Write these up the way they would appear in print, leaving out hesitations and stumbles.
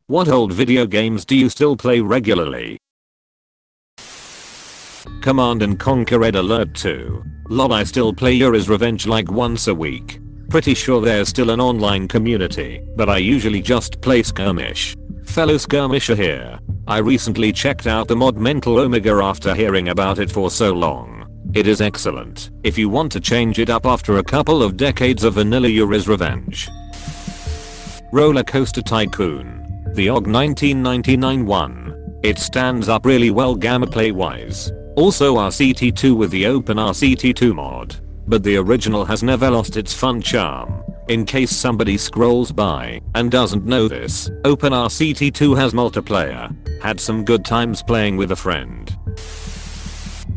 What old video games do you still play regularly? Command and Conquer Red Alert 2. Lol, I still play Yuri's Revenge like once a week. Pretty sure there's still an online community, but I usually just play Skirmish. Fellow skirmisher here. I recently checked out the mod Mental Omega after hearing about it for so long. It is excellent if you want to change it up after a couple of decades of vanilla Yuri's Revenge. Roller Coaster Tycoon. The OG 1999 one. It stands up really well gameplay wise. Also RCT2 with the Open RCT2 mod. But the original has never lost its fun charm. In case somebody scrolls by and doesn't know this, Open RCT2 has multiplayer. Had some good times playing with a friend.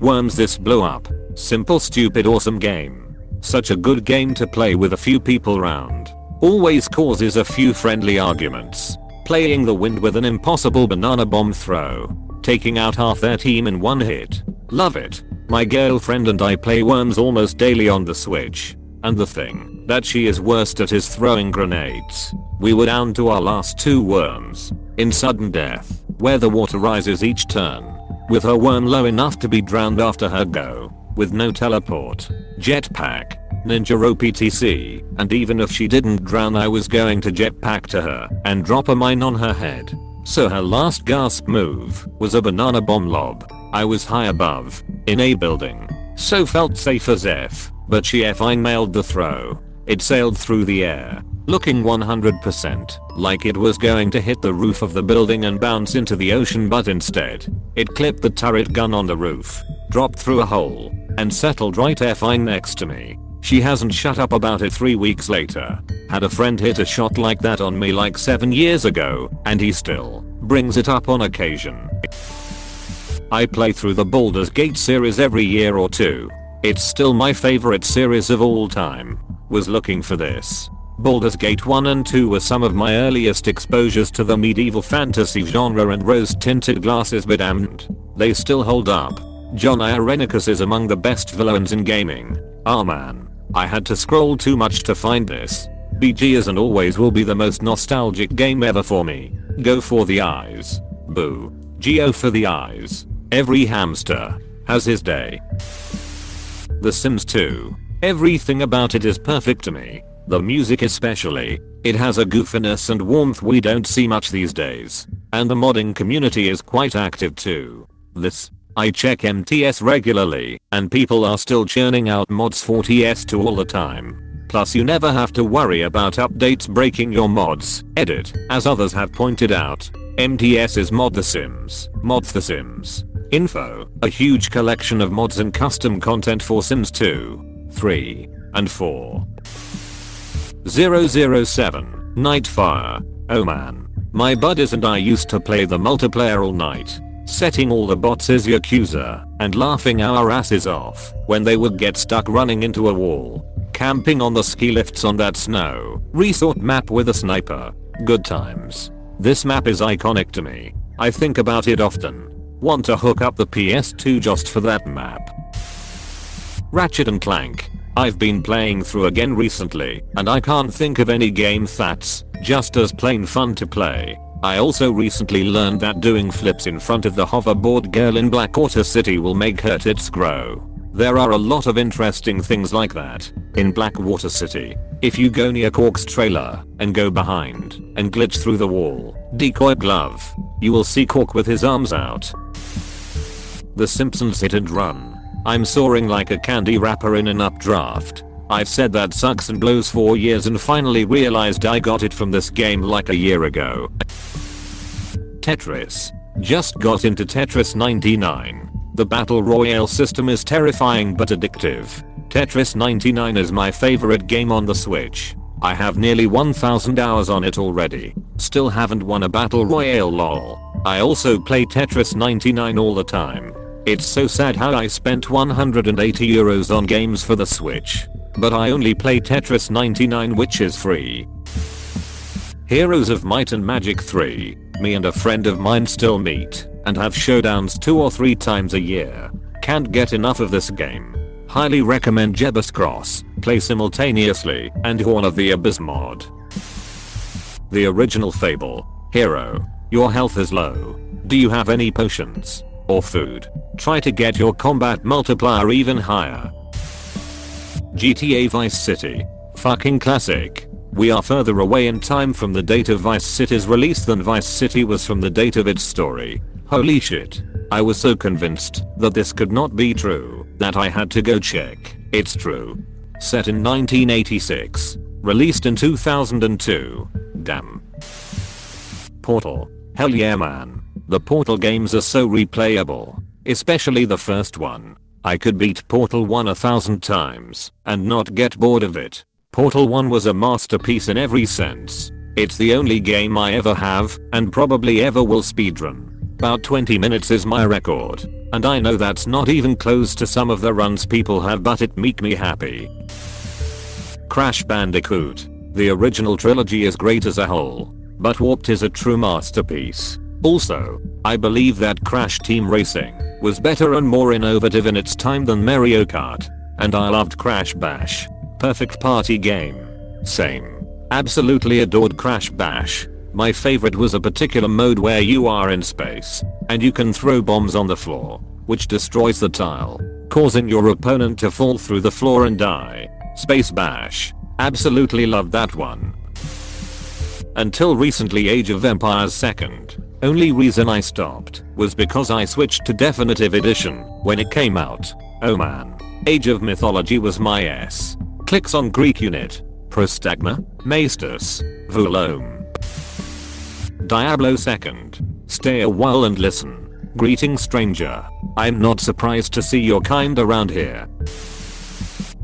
Worms This Blow Up. Simple, stupid, awesome game. Such a good game to play with a few people around. Always causes a few friendly arguments. Playing the wind with an impossible banana bomb throw. Taking out half their team in one hit. Love it. My girlfriend and I play Worms almost daily on the Switch. And the thing that she is worst at is throwing grenades. We were down to our last 2 worms in sudden death, where the water rises each turn. With her worm low enough to be drowned after her go, with no teleport, jetpack, ninja rope etc, and even if she didn't drown I was going to jetpack to her and drop a mine on her head. So her last gasp move was a banana bomb lob. I was high above, in a building, so felt safe as F, but she effing nailed the throw. It sailed through the air, looking 100% like it was going to hit the roof of the building and bounce into the ocean, but instead, it clipped the turret gun on the roof, dropped through a hole, and settled right effing next to me. She hasn't shut up about it 3 weeks later. Had a friend hit a shot like that on me like 7 years ago, and he still brings it up on occasion. I play through the Baldur's Gate series every year or two. It's still my favorite series of all time. Was looking for this. Baldur's Gate 1 and 2 were some of my earliest exposures to the medieval fantasy genre, and rose-tinted glasses, but damned, they still hold up. John Irenicus is among the best villains in gaming. Ah man, I had to scroll too much to find this. BG is and always will be the most nostalgic game ever for me. Go for the eyes. Boo. Geo for the eyes. Every hamster has his day. The Sims 2. Everything about it is perfect to me. The music especially. It has a goofiness and warmth we don't see much these days. And the modding community is quite active too. I check MTS regularly, and people are still churning out mods for TS2 all the time. Plus you never have to worry about updates breaking your mods. Edit, as others have pointed out. MTS is Mod The Sims. Mods The Sims. Info, a huge collection of mods and custom content for Sims 2, 3, and 4. 007, Nightfire. Oh man. My buddies and I used to play the multiplayer all night. Setting all the bots as Yakuza, and laughing our asses off when they would get stuck running into a wall. Camping on the ski lifts on that snow resort map with a sniper. Good times. This map is iconic to me. I think about it often. Want to hook up the PS2 just for that map. Ratchet & Clank. I've been playing through again recently, and I can't think of any game that's just as plain fun to play. I also recently learned that doing flips in front of the hoverboard girl in Blackwater City will make her tits grow. There are a lot of interesting things like that in Blackwater City. If you go near Cork's trailer and go behind and glitch through the wall, decoy glove, you will see Cork with his arms out. The Simpsons Hit and Run. I'm soaring like a candy wrapper in an updraft. I've said that sucks and blows for years and finally realized I got it from this game like a year ago. Tetris. Just got into Tetris 99. The battle royale system is terrifying but addictive. Tetris 99 is my favorite game on the Switch. I have nearly 1000 hours on it already. Still haven't won a battle royale lol. I also play Tetris 99 all the time. It's so sad how I spent 180 euros on games for the Switch. But I only play Tetris 99, which is free. Heroes of Might and Magic 3. Me and a friend of mine still meet and have showdowns 2 or 3 times a year. Can't get enough of this game. Highly recommend Jebus Cross, play simultaneously, and Horn of the Abyss mod. The original Fable. Hero, your health is low. Do you have any potions? Or food? Try to get your combat multiplier even higher. GTA Vice City. Fucking classic. We are further away in time from the date of Vice City's release than Vice City was from the date of its story. Holy shit. I was so convinced that this could not be true that I had to go check. It's true. Set in 1986. Released in 2002. Damn. Portal. Hell yeah man. The Portal games are so replayable. Especially the first one. I could beat Portal 1 1,000 times and not get bored of it. Portal 1 was a masterpiece in every sense. It's the only game I ever have and probably ever will speedrun. About 20 minutes is my record. And I know that's not even close to some of the runs people have, but it make me happy. Crash Bandicoot. The original trilogy is great as a whole. But Warped is a true masterpiece. Also, I believe that Crash Team Racing was better and more innovative in its time than Mario Kart. And I loved Crash Bash. Perfect party game. Same. Absolutely adored Crash Bash. My favorite was a particular mode where you are in space and you can throw bombs on the floor, which destroys the tile, causing your opponent to fall through the floor and die. Space Bash. Absolutely loved that one. Until recently Age of Empires 2nd. Only reason I stopped was because I switched to Definitive Edition when it came out. Oh man. Age of Mythology was my ass. Clicks on Greek unit. Prostagma, Maestus, Vulome. Diablo 2nd. Stay a while and listen. Greetings stranger. I'm not surprised to see your kind around here.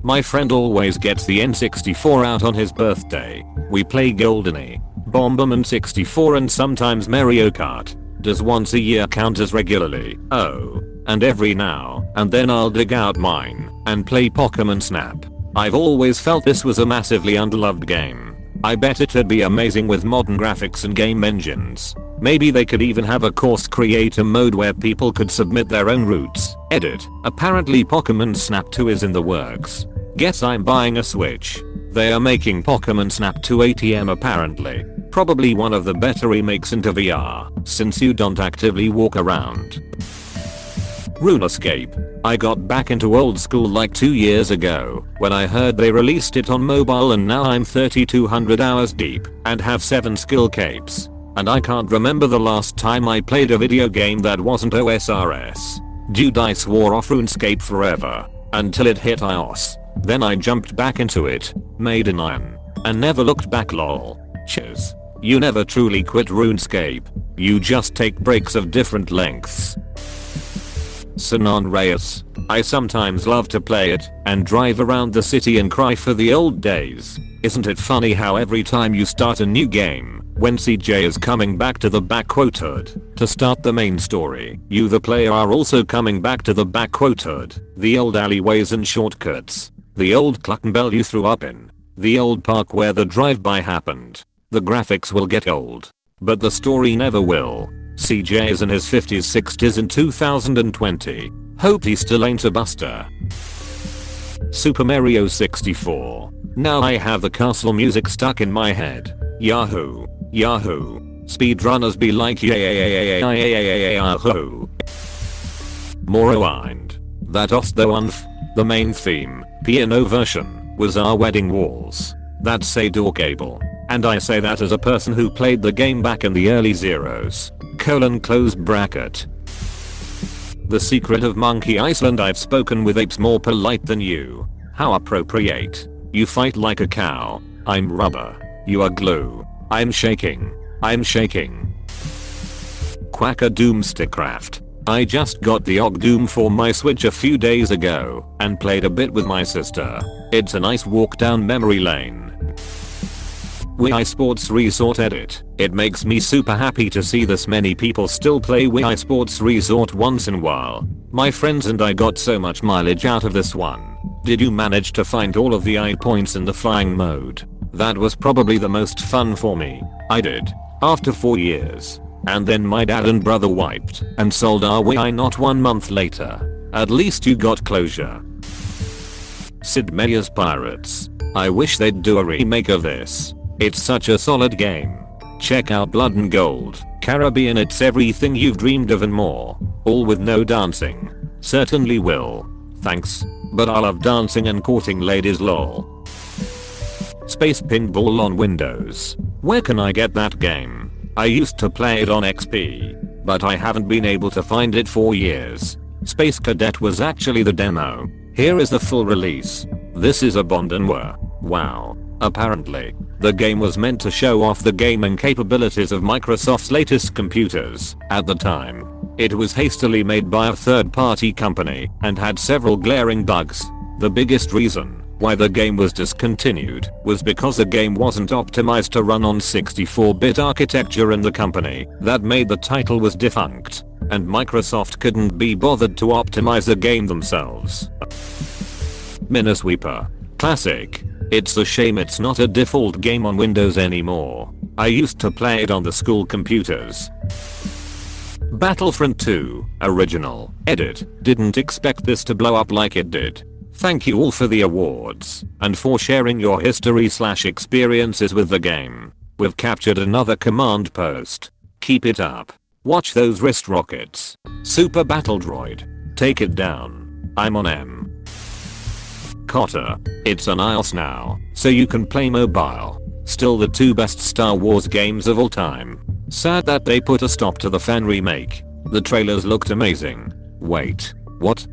My friend always gets the N64 out on his birthday. We play GoldenEye, Bomberman 64 and sometimes Mario Kart. Does once a year count as regularly? Oh. And every now and then I'll dig out mine and play Pokemon Snap. I've always felt this was a massively underloved game. I bet it'd be amazing with modern graphics and game engines. Maybe they could even have a course creator mode where people could submit their own routes. Edit. Apparently Pokemon Snap 2 is in the works. Guess I'm buying a Switch. They are making Pokemon Snap 2 ATM apparently. Probably one of the better remakes into VR, since you don't actively walk around. RuneScape. I got back into old school like 2 years ago when I heard they released it on mobile, and now I'm 3200 hours deep and have 7 skill capes. And I can't remember the last time I played a video game that wasn't OSRS. Dude, I swore off RuneScape forever until it hit iOS. Then I jumped back into it, made an iron, and never looked back lol. Cheers. You never truly quit RuneScape. You just take breaks of different lengths. San Andreas. I sometimes love to play it and drive around the city and cry for the old days. Isn't it funny how every time you start a new game, when CJ is coming back to the backquoted to start the main story, you the player are also coming back to the backquoted, the old alleyways and shortcuts, the old Cluckenbell you threw up in, the old park where the drive-by happened. The graphics will get old, but the story never will. CJ is in his 50s 60s in 2020. Hope he still ain't a buster. Super Mario 64. Now I have the castle music stuck in my head. Yahoo. Yahoo. Speedrunners be like yahoo. Morrowind. That Osthoanth. The main theme, piano version, was our wedding walls. That's adorable. And I say that as a person who played the game back in the early zeros. Close bracket. The Secret of Monkey Island. I've spoken with apes more polite than you. How appropriate. You fight like a cow. I'm rubber. You are glue. I'm shaking. I'm shaking. Quacker Doomstickcraft. I just got the Og Doom for my Switch a few days ago and played a bit with my sister. It's a nice walk down memory lane. Wii Sports Resort edit. It makes me super happy to see this many people still play Wii Sports Resort once in a while. My friends and I got so much mileage out of this one. Did you manage to find all of the eye points in the flying mode? That was probably the most fun for me. I did. After 4 years. And then my dad and brother wiped and sold our Wii not 1 month later. At least you got closure. Sid Meier's Pirates. I wish they'd do a remake of this. It's such a solid game. Check out Blood and Gold, Caribbean, it's everything you've dreamed of and more. All with no dancing. Certainly will. Thanks. But I love dancing and courting ladies lol. Space Pinball on Windows. Where can I get that game? I used to play it on XP, but I haven't been able to find it for years. Space Cadet was actually the demo. Here is the full release. This is Abandonware. Wow. Apparently, the game was meant to show off the gaming capabilities of Microsoft's latest computers. At the time, it was hastily made by a third-party company and had several glaring bugs. The biggest reason why the game was discontinued was because the game wasn't optimized to run on 64-bit architecture, and the company that made the title was defunct, and Microsoft couldn't be bothered to optimize the game themselves. Minesweeper. Classic. It's a shame it's not a default game on Windows anymore. I used to play it on the school computers. Battlefront 2 Original. Edit. Didn't expect this to blow up like it did. Thank you all for the awards and for sharing your history/experiences with the game. We've captured another command post. Keep it up. Watch those wrist rockets. Super Battle Droid. Take it down. I'm on M. Cotter. It's on iOS now, so you can play mobile. Still the two best Star Wars games of all time. Sad that they put a stop to the fan remake. The trailers looked amazing. Wait, what?